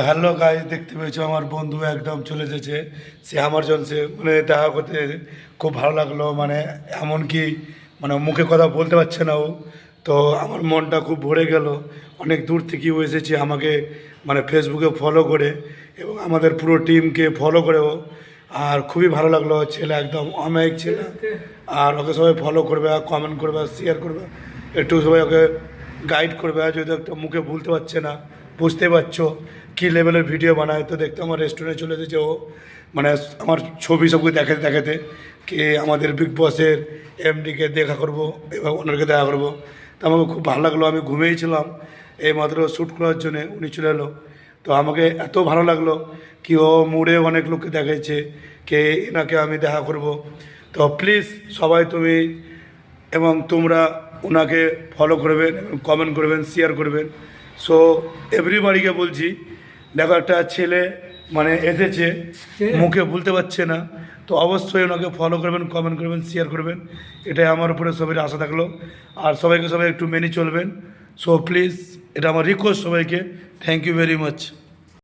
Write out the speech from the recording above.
Hello guys, দেখতে পেয়েছো আমার বন্ধু একদম চলে এসেছে। সে আমার জন্য সে মানে দেখা করতে খুব ভালো লাগলো। মানে এমনকি মানে মুখে কথা বলতে পারছে না ও। তো আমার মনটা খুব ভরে গেল। অনেক দূর থেকেও এসেছে আমাকে মানে ফেসবুকে ফলো করে এবং আমাদের পুরো টিমকে ফলো করে ও। আর খুবই ভালো লাগলো, ছেলে একদম অমায়িক ছেলে। আর ওকে সবাই ফলো করবে, কমেন্ট করবে, শেয়ার করবে, একটু সবাই ওকে গাইড করবে। আর যদি একটা মুখে বলতে পারছে না, বুঝতে পারছো কী লেভেলের ভিডিও বানায়। তো দেখতে আমার রেস্টুরেন্টে চলে এসেছে ও, মানে আমার ছবি সবকে দেখাতে দেখাতে কে আমাদের বিগ বসের এমডিকে দেখা করব এবং ওনারকে দেখা করবো। তো আমাকে খুব ভালো লাগলো। আমি ঘুমিয়েছিলাম এই মাত্র শ্যুট করার জন্যে, উনি চলে এলো। তো আমাকে এত ভালো লাগলো কি ও মুড়ে অনেক লোককে দেখাইছে কে এনাকে আমি দেখা করব। তো প্লিজ সবাই তুমি এবং তোমরা ওনাকে ফলো করবেন এবং কমেন্ট করবেন, শেয়ার করবেন। সো এভরিবাডিকে বলছি, দেখো একটা ছেলে মানে এসেছে, মুখে বলতে পারছে না, তো অবশ্যই ওনাকে ফলো করবেন, কমেন্ট করবেন, শেয়ার করবেন। এটাই আমার উপরে সবাই আশা থাকলো। আর সবাইকে সবাই একটু মেনে চলবেন। সো প্লিজ, এটা আমার রিকোয়েস্ট সবাইকে। Thank you very much.